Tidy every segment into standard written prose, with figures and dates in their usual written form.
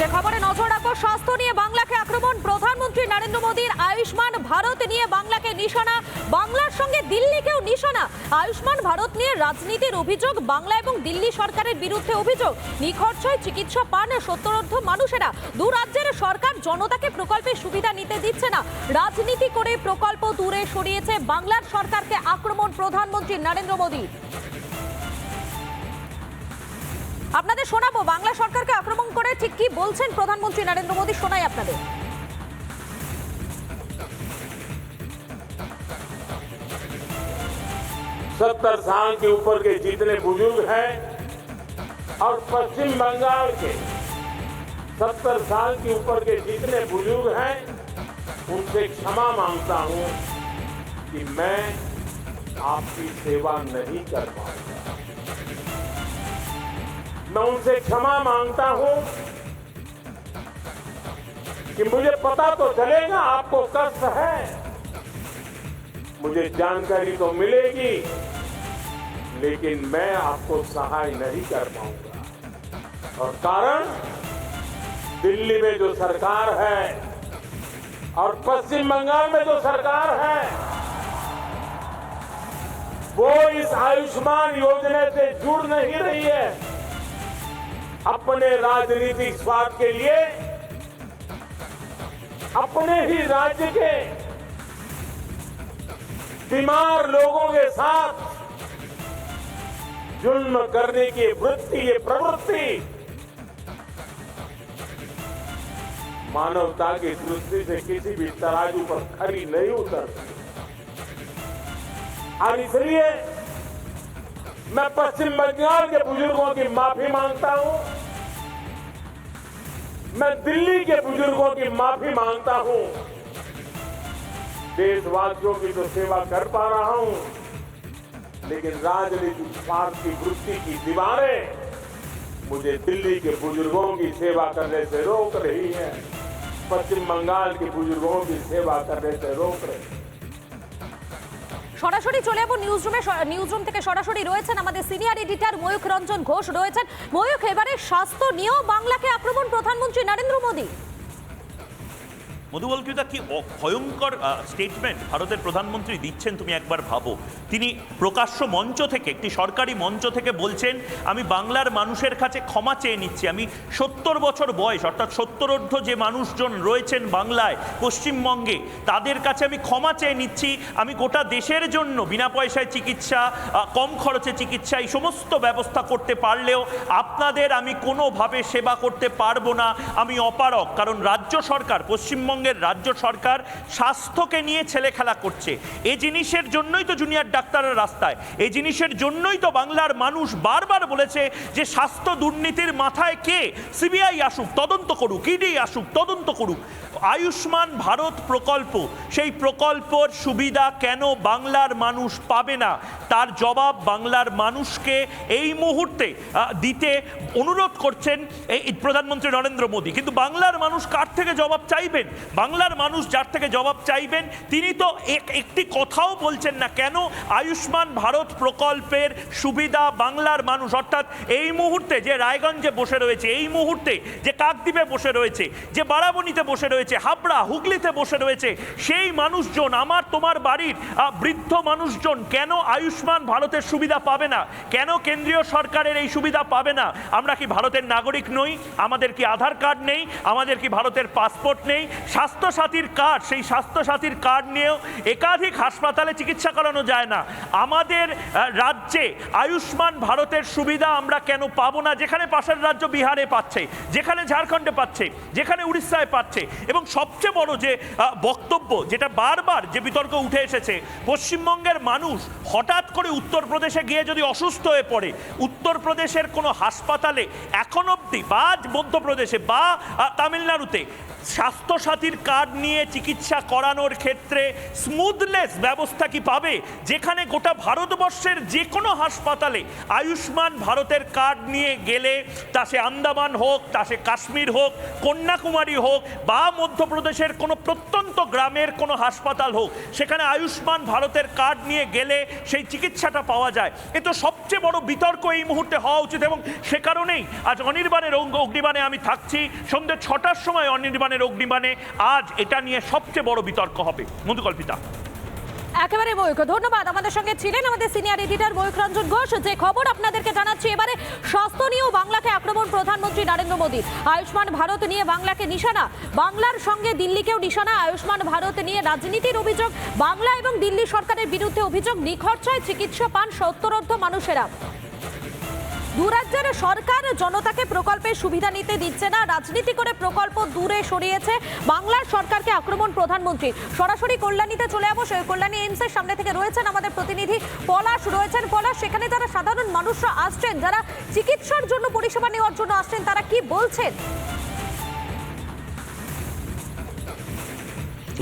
যে খবরে নজর রাখবো, স্বাস্থ্য নিয়ে বাংলাকে আক্রমণ। প্রধানমন্ত্রী নরেন্দ্র মোদীর আয়ুষ্মান ভারত নিয়ে বাংলাকে নিশানা, বাংলার সঙ্গে দিল্লিকেও নিশানা। আয়ুষ্মান ভারত নিয়ে রাজনীতির অভিযোগ, বাংলা এবং দিল্লি সরকারের বিরুদ্ধে অভিযোগ। নিখরচায় চিকিৎসা পান সত্তরার্ধ মানুষেরা। দু রাজ্যের সরকার জনতাকে প্রকল্পের সুবিধা নিতে দিচ্ছে না। রাজনীতি করে প্রকল্প দূরে সরিয়েছে বাংলার সরকারকে আক্রমণ প্রধানমন্ত্রী নরেন্দ্র মোদী। আপনাদের শোনাবো বাংলা সরকারকে আক্রমণ করে ঠিক কি বলছেন প্রধানমন্ত্রী নরেন্দ্র মোদী, শোনাই আপনাদের। 70 साल के ऊपर के जितने बुजुर्ग हैं और पश्चिम बंगाल के 70 साल के ऊपर के जितने बुजुर्ग हैं, उनसे क्षमा मांगता हूं कि मैं आपकी सेवा नहीं कर पाऊंगा। मैं उनसे क्षमा मांगता हूं कि मुझे पता तो चलेगा आपको कष्ट है, मुझे जानकारी तो मिलेगी, लेकिन मैं आपको सहाय नहीं कर पाऊंगा। और कारण, दिल्ली में जो सरकार है और पश्चिम बंगाल में जो सरकार है, वो इस आयुष्मान योजना से जुड़ नहीं रही है। अपने राजनीतिक स्वार्थ के लिए अपने ही राज्य के बीमार लोगों के साथ जुल्म करने की वृत्ति, ये प्रवृत्ति मानवता की दृष्टि से किसी भी तराजू पर खरी नहीं उतरती। और इसलिए मैं पश्चिम बंगाल के बुजुर्गों की माफी मांगता हूं, मैं दिल्ली के बुजुर्गों की माफी मांगता हूं। देशवासियों की तो सेवा कर पा रहा हूं, लेकिन राजनीतिक स्वार्थ की वृत्ति की दीवारें मुझे दिल्ली के बुजुर्गों की सेवा करने से रोक रही है, पश्चिम बंगाल के बुजुर्गों की सेवा करने से रोक रही है। সরাসরি চলে যাবো নিউজরুম থেকে। সরাসরি রয়েছেন আমাদের সিনিয়র এডিটর ময়ূখ রঞ্জন ঘোষ রয়েছেন। ময়ূখ, এবারে স্বাস্থ্য নিয়েও বাংলাকে আক্রমণ প্রধানমন্ত্রী নরেন্দ্র মোদী। মধুবলকৃতা, কি ভয়ঙ্কর স্টেটমেন্ট ভারতের প্রধানমন্ত্রী দিচ্ছেন তুমি একবার ভাবো। তিনি প্রকাশ্য মঞ্চ থেকে, একটি সরকারি মঞ্চ থেকে বলছেন, আমি বাংলার মানুষের কাছে ক্ষমা চেয়ে নিচ্ছি। আমি 70 বছর বয়স, অর্থাৎ 70ঊর্ধ্ব যে মানুষজন রয়েছেন বাংলায়, পশ্চিমবঙ্গে, তাদের কাছে আমি ক্ষমা চেয়ে নিচ্ছি। আমি গোটা দেশের জন্য বিনা পয়সায় চিকিৎসা, কম খরচে চিকিৎসা, এই সমস্ত ব্যবস্থা করতে পারলেও আপনাদের আমি কোনোভাবে সেবা করতে পারবো না। আমি অপারগ, কারণ রাজ্য সরকার, পশ্চিমবঙ্গের রাজ্য সরকার স্বাস্থ্যকে নিয়ে ছেলে খেলা করছে। এই জিনিসের জন্যই তো জুনিয়র ডাক্তাররা রাস্তায়, এই জিনিসের জন্যই তো বাংলার মানুষ বারবার বলেছে যে স্বাস্থ্য দুর্নীতির মাথায় কে, সিবিআই আসুক তদন্ত করুক, ইডি আসুক তদন্ত করুক। আয়ুষ্মান ভারত প্রকল্প, সেই প্রকল্পের সুবিধা কেন বাংলার মানুষ পাবে না, তার জবাব বাংলার মানুষকে এই মুহূর্তে দিতে অনুরোধ করছেন এই প্রধানমন্ত্রী নরেন্দ্র মোদী। কিন্তু বাংলার মানুষ কার থেকে জবাব চাইবেন? বাংলার মানুষ যার থেকে জবাব চাইবেন, তিনি তো একটি কথাও বলছেন না কেন আয়ুষ্মান ভারত প্রকল্পের সুবিধা বাংলার মানুষ, অর্থাৎ এই মুহূর্তে যে রায়গঞ্জে বসে রয়েছে, এই মুহূর্তে যে কাকদ্বীপে বসে রয়েছে, যে বারাবণীতে বসে রয়েছে, হাবড়া হুগলিতে বসে রয়েছে, সেই মানুষজন, আমার তোমার বাড়ির বৃদ্ধ মানুষজন কেন আয়ুষ্মান ভারতের সুবিধা পাবে না? কেন কেন্দ্রীয় সরকারের এই সুবিধা পাবে না? আমরা কি ভারতের নাগরিক নই? আমাদের কি আধার কার্ড নেই? আমাদের কি ভারতের পাসপোর্ট নেই? স্বাস্থ্যসাথীর কার্ড, সেই স্বাস্থ্যসাথীর কার্ড নিয়েও একাধিক হাসপাতালে চিকিৎসা করানো যায় না। আমাদের রাজ্যে আয়ুষ্মান ভারতের সুবিধা আমরা কেন পাবো না, যেখানে পাশের রাজ্য বিহারে পাচ্ছে, যেখানে ঝাড়খণ্ডে পাচ্ছে, যেখানে উড়িষ্যায় পাচ্ছে? এবং সবচেয়ে বড় যে বক্তব্য, যেটা বারবার যে বিতর্ক উঠে এসেছে, পশ্চিমবঙ্গের মানুষ হঠাৎ করে উত্তরপ্রদেশে গিয়ে যদি অসুস্থ হয়ে পড়ে, উত্তরপ্রদেশের কোনো হাসপাতালে এখন অবধি, বা মধ্যপ্রদেশে বা তামিলনাড়ুতে স্বাস্থ্যসাথীর কার্ড নিয়ে চিকিৎসা করানোর ক্ষেত্রে স্মুথলেস ব্যবস্থা কি পাবে, যেখানে গোটা ভারতবর্ষের যে কোনো হাসপাতালে আয়ুষ্মান ভারতের কার্ড নিয়ে গেলে, তা সে আন্দামান হোক, তা সে কাশ্মীর হোক, কন্যাকুমারী হোক, বা মধ্যপ্রদেশের কোনো প্রত্যন্ত গ্রামের কোনো হাসপাতাল হোক, সেখানে আয়ুষ্মান ভারতের কার্ড নিয়ে গেলে সেই চিকিৎসাটা পাওয়া যায়। এ তো সবচেয়ে বড় বিতর্ক এই মুহূর্তে হওয়া উচিত, এবং সে কারণেই আজ অনির্বাণের অগ্নিবাণে আমি থাকছি। সন্ধ্যে 6টার সময় অনির্বাণের অগ্নিবাণে আজ এটা নিয়ে সবচেয়ে বড় বিতর্ক হবে। মধুকল্পিতা। একেবারে ময়ূখ, ধন্যবাদ। আমাদের সঙ্গে ছিলেন আমাদের সিনিয়র এডিটর ময়ূখ রঞ্জন ঘোষ। যে খবর আপনাদেরকে জানাচ্ছি এবারে, স্বাস্থ্য নিয়েও বাংলাকে আক্রমণ প্রধানমন্ত্রী নরেন্দ্র মোদী। আয়ুষ্মান ভারত নিয়ে বাংলাকে নিশানা, বাংলার সঙ্গে দিল্লিকেও নিশানা। আয়ুষ্মান ভারত নিয়ে রাজনীতির অভিযোগ, বাংলা এবং দিল্লি সরকারের বিরুদ্ধে অভিযোগ, নিখরচায় চিকিৎসা পান সত্তরোর্ধ্ব মানুষেরা। দু রাজ্যের সরকার জনতাকে প্রকল্পের সুবিধা নিতে দিচ্ছে না, রাজনীতি করে প্রকল্প দূরে সরিয়েছে। বাংলার সরকারকে আক্রমণ প্রধানমন্ত্রী। সরাসরি কল্যাণীতে চলে যাবো। কল্যাণী এইমসের সামনে থেকে রয়েছেন আমাদের প্রতিনিধি পলাশ রয়েছেন। পলাশ, সেখানে যারা সাধারণ মানুষরা আসছেন, যারা চিকিৎসার জন্য পরিষেবা নেওয়ার জন্য আসছেন, তারা কি বলছেন?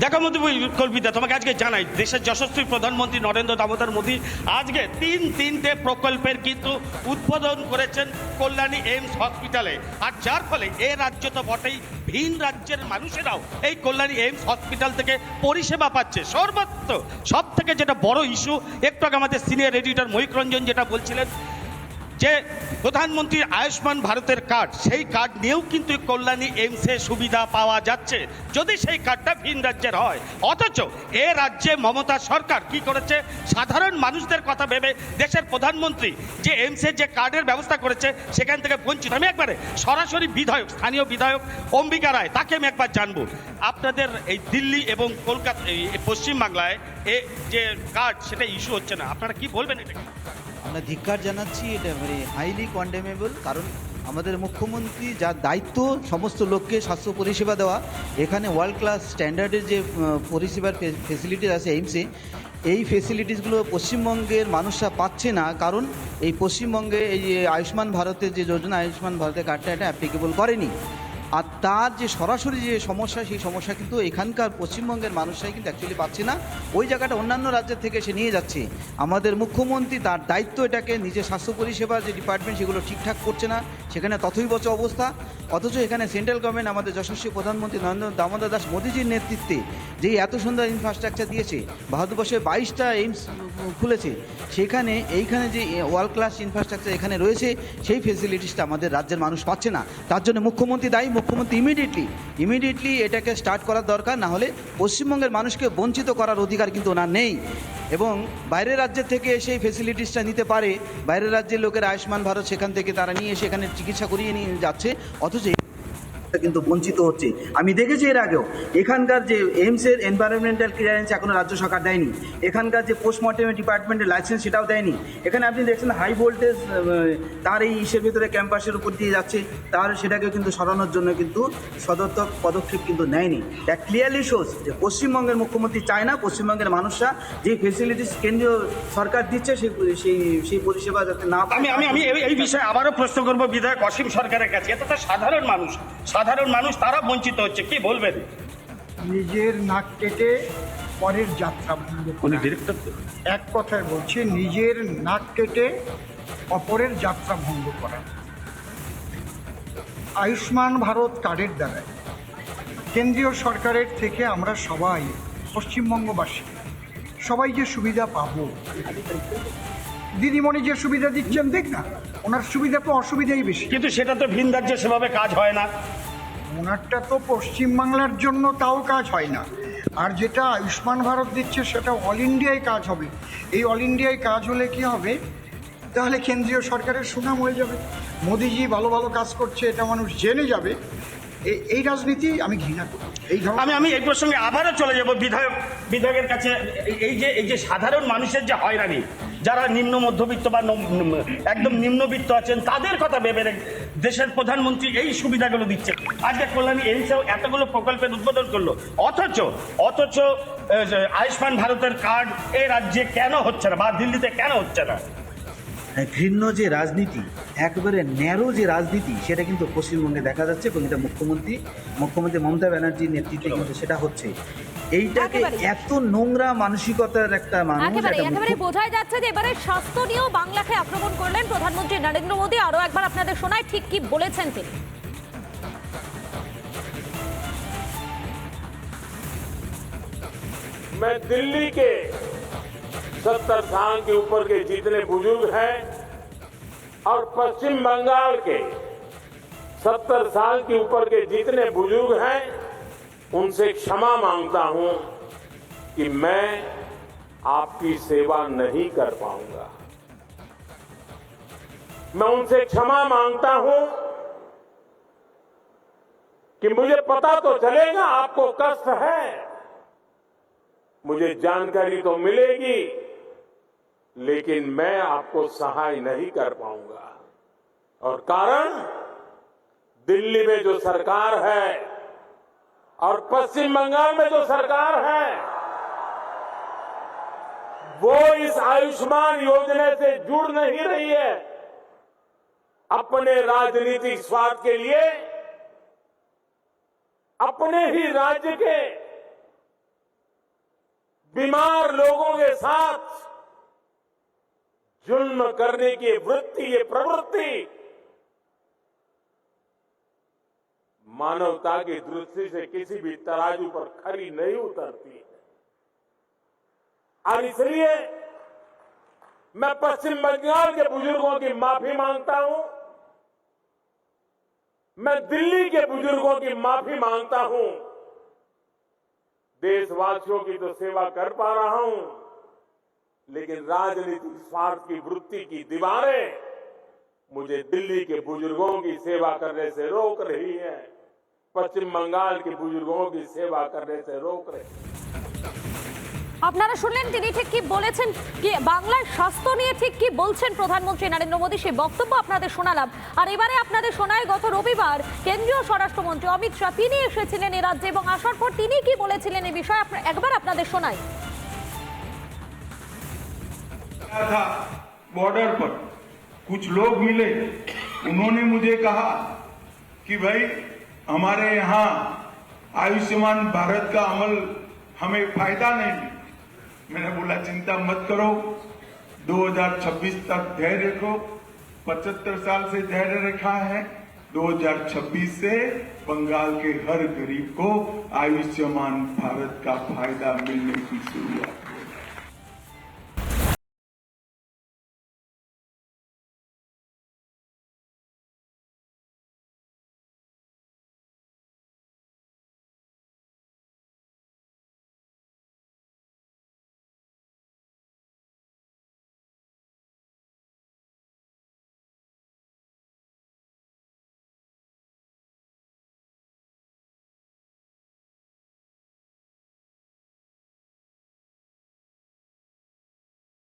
দেখো কল্পিতা, তোমাকে আজকে জানাই, দেশের যশস্বী প্রধানমন্ত্রী নরেন্দ্র দামোদর মোদী আজকে তিনটে প্রকল্পের কিন্তু উদ্বোধন করেছেন কল্যাণী এইমস হসপিটালে। আর যার ফলে এ রাজ্য তো বটেই, ভিন রাজ্যের মানুষেরাও এই কল্যাণী এইমস হসপিটাল থেকে পরিষেবা পাচ্ছে। সর্বত্র সব থেকে যেটা বড় ইস্যু, একটু আগে আমাদের সিনিয়র এডিটর ময়ূখ রঞ্জন যেটা বলছিলেন, যে প্রধানমন্ত্রীর আয়ুষ্মান ভারতের কার্ড, সেই কার্ড নিয়েও কিন্তু কল্যাণী এইমসে সুবিধা পাওয়া যাচ্ছে, যদি সেই কার্ডটা ভিন রাজ্যের হয়। অথচ এ রাজ্যে মমতা সরকার কি করেছে, সাধারণ মানুষদের কথা ভেবে দেশের প্রধানমন্ত্রী যে এইমসের যে কার্ডের ব্যবস্থা করেছে সেখান থেকে বঞ্চিত। আমি একবারে সরাসরি বিধায়ক, স্থানীয় বিধায়ক অম্বিকা রায়, তাকে আমি একবার জানবো, আপনাদের এই দিল্লি এবং কলকাতা, পশ্চিমবাংলায় এ যে কার্ড সেটা ইস্যু হচ্ছে না, আপনারা কি বলবেন এটা? আমরা ধিক্কার জানাচ্ছি, এটা ভেরি হাইলি কন্ডেমেবল। কারণ আমাদের মুখ্যমন্ত্রী যার দায়িত্ব সমস্ত লোককে স্বাস্থ্য পরিষেবা দেওয়া, এখানে ওয়ার্ল্ড ক্লাস স্ট্যান্ডার্ডের যে পরিষেবার ফেসিলিটিস আছে এইমসে, এই ফেসিলিটিসগুলো পশ্চিমবঙ্গের মানুষরা পাচ্ছে না। কারণ এই পশ্চিমবঙ্গে এই যে আয়ুষ্মান ভারতের যে যোজনা, আয়ুষ্মান ভারতের কার্ডটা এটা অ্যাপ্লিকেবল করেনি। আর তার যে সরাসরি যে সমস্যা, সেই সমস্যা কিন্তু এখানকার পশ্চিমবঙ্গের মানুষরাই কিন্তু অ্যাকচুয়ালি পাচ্ছে না। ওই জায়গাটা অন্যান্য রাজ্যের থেকে সে নিয়ে যাচ্ছে। আমাদের মুখ্যমন্ত্রী তার দায়িত্ব, এটাকে নিজের স্বাস্থ্য পরিষেবার যে ডিপার্টমেন্ট সেগুলো ঠিকঠাক করছে না, সেখানে তথৈবচ অবস্থা। অথচ এখানে সেন্ট্রাল গভর্নমেন্ট, আমাদের যশস্বী প্রধানমন্ত্রী নরেন্দ্র দামোদর দাস মোদীজির নেতৃত্বে যেই এত সুন্দর ইনফ্রাস্ট্রাকচার দিয়েছে, ভারতবর্ষে 22টা এইমস খুলেছে, সেখানে এইখানে যে ওয়ার্ল্ড ক্লাস ইনফ্রাস্ট্রাকচার এখানে রয়েছে, সেই ফেসিলিটিসটা আমাদের রাজ্যের মানুষ পাচ্ছে না। তার জন্য মুখ্যমন্ত্রী দায়ী। মুখ্যমন্ত্রী ইমিডিয়েটলি এটাকে স্টার্ট করার দরকার, না হলে পশ্চিমবঙ্গের মানুষকে বঞ্চিত করার অধিকার কিন্তু ওনার নেই। এবং বাইরের রাজ্যের থেকে সেই ফেসিলিটিসটা নিতে পারে, বাইরের রাজ্যের লোকের আয়ুষ্মান ভারত সেখান থেকে তারা নিয়ে এসে এখানে চিকিৎসা করিয়ে নিয়ে যাচ্ছে, অথচ কিন্তু বঞ্চিত হচ্ছে। আমি দেখেছি এর আগেও এখানকার যে এইমসের এনভায়রনমেন্টাল ক্লিয়ারেন্স এখনো রাজ্য সরকার দেয়নি, এখানকার যে পোস্টমর্টেম ডিপার্টমেন্টের লাইসেন্স সেটাও দেয়নি। এখানে আপনি দেখছেন হাই ভোল্টেজ তার এই ইসের ভিতরে ক্যাম্পাসের উপর দিয়ে যাচ্ছে, তার সেটাকে কিন্তু সরানোর জন্য কিন্তু সদর্থক পদক্ষেপ কিন্তু নেয়নি। দ্যাট ক্লিয়ারলি শোজ যে পশ্চিমবঙ্গের মুখ্যমন্ত্রী চায় না পশ্চিমবঙ্গের মানুষরা যে ফেসিলিটিস কেন্দ্রীয় সরকার দিচ্ছে সেই পরিষেবা যাতে না পায়। আমি এই বিষয়ে আবারও প্রশ্ন করবো বিধায়ক অসীম সরকারের কাছে। এটা তো সাধারণ মানুষ তারা বঞ্চিত হচ্ছে, কি বলবেন? নিজের নাক কেটে পরের যাত্রা ভঙ্গ করা। ডিরেক্টর এক কথায় বলছি, নিজের নাক কেটে অপরের যাত্রা ভঙ্গ করা। আয়ুষ্মান ভারত কার্ডের দ্বারা কেন্দ্রীয় সরকারের থেকে আমরা সবাই পশ্চিমবঙ্গবাসী সবাই যে সুবিধা পাবো, দিদিমণি যে সুবিধা দিচ্ছেন দেখ না, ওনার সুবিধা তো অসুবিধাই বেশি। কিন্তু সেটা তো ভিন রাজ্যে সেভাবে কাজ হয় না। ওনারটা তো পশ্চিমবাংলার জন্য তাও কাজ হয় না। আর যেটা আয়ুষ্মান ভারত দিচ্ছে সেটা অল ইন্ডিয়ায় কাজ হবে। এই অল ইন্ডিয়ায় কাজ হলে কি হবে, তাহলে কেন্দ্রীয় সরকারের সুনাম হয়ে যাবে। মোদিজি ভালো ভালো কাজ করছে, এটা মানুষ জেনে যাবে। এই রাজনীতি আমি ঘৃণা করি। আমি এই প্রসঙ্গে আবারও চলে যাব বিধায়কের কাছে। এই যে সাধারণ মানুষের যে হয়রানি, যারা নিম্ন মধ্যবিত্ত বা একদম নিম্নবিত্ত আছেন, তাদের কথা ভেবে দেশের প্রধানমন্ত্রী এই সুবিধাগুলো দিচ্ছে। আজকে কল্যাণী এইমসেও এতগুলো প্রকল্পের উদ্বোধন করলো, অথচ আয়ুষ্মান ভারতের কার্ড এ রাজ্যে কেন হচ্ছে না, বা দিল্লিতে কেন হচ্ছে না? ঘৃণ্য যে রাজনীতি, একেবারে ন্যারো যে রাজনীতি, সেটা কিন্তু পশ্চিমবঙ্গে দেখা যাচ্ছে এবং এটা মুখ্যমন্ত্রী মমতা ব্যানার্জির নেতৃত্বে কিন্তু সেটা হচ্ছে। এইটাকে একেবারে। এত নোংরা মানসিকতার একটা মানুষ, একেবারে একটা একেবারে বোঝাই যাচ্ছে যে এবারে স্বাস্থ্য নিয়েও বাংলাকে আক্রমণ করলেন প্রধানমন্ত্রী নরেন্দ্র মোদী। আরো একবার আপনাদের শোনায় ঠিক কি বলেছেন তিনি। मैं दिल्ली के 70 साल के ऊपर के जितने बुजुर्ग हैं और पश्चिम बंगाल के 70 साल के ऊपर के जितने बुजुर्ग हैं उनसे क्षमा मांगता हूं कि मैं आपकी सेवा नहीं कर पाऊंगा। मैं उनसे क्षमा मांगता हूं कि मुझे पता तो चलेगा आपको कष्ट है, मुझे जानकारी तो मिलेगी, लेकिन मैं आपको सहाय नहीं कर पाऊंगा। और कारण, दिल्ली में जो सरकार है और पश्चिम बंगाल में जो सरकार है वो इस आयुष्मान योजना से जुड़ नहीं रही है। अपने राजनीतिक स्वार्थ के लिए अपने ही राज्य के बीमार लोगों के साथ जुल्म करने की वृत्ति, ये प्रवृत्ति मानवता की दृष्टि से किसी भी तराजू पर खरी नहीं उतरती। और इसलिए मैं पश्चिम बंगाल के बुजुर्गों की माफी मांगता हूं, मैं दिल्ली के बुजुर्गों की माफी मांगता हूं। देशवासियों की तो सेवा कर पा रहा हूं, लेकिन राजनीतिक स्वार्थ की वृत्ति की दीवारें मुझे दिल्ली के बुजुर्गों की सेवा करने से रोक रही है, पश्चिम बंगाल के बुजुर्गों की सेवा करने से रोक रही है। আপনারা শুনলেন তিনি ঠিক কি বলেছেন, কি বাংলার স্বাস্থ্য নিয়ে ঠিক কি বলছেন প্রধানমন্ত্রী নরেন্দ্র মোদী, সেই বক্তব্য আপনাদের শোনালাম। আর এবারে আপনাদের শোনায় গত রবিবার কেন্দ্রীয় স্বরাষ্ট্রমন্ত্রী অমিত শাহ তিনি এসেছিলেন এই রাজ্যে এবং আসার পর তিনি কি বলেছিলেন এই বিষয়ে একবার আপনাদের শোনাই। था बॉर्डर पर कुछ लोग मिले, उन्होंने मुझे कहा कि भाई हमारे यहाँ आयुष्मान भारत का अमल हमें फायदा नहीं मिला। मैंने बोला चिंता मत करो, 2026 तक धैर्य रखो, 75 साल से धैर्य रखा है, 2026 से बंगाल के हर गरीब को आयुष्मान भारत का फायदा मिलने की शुरुआत।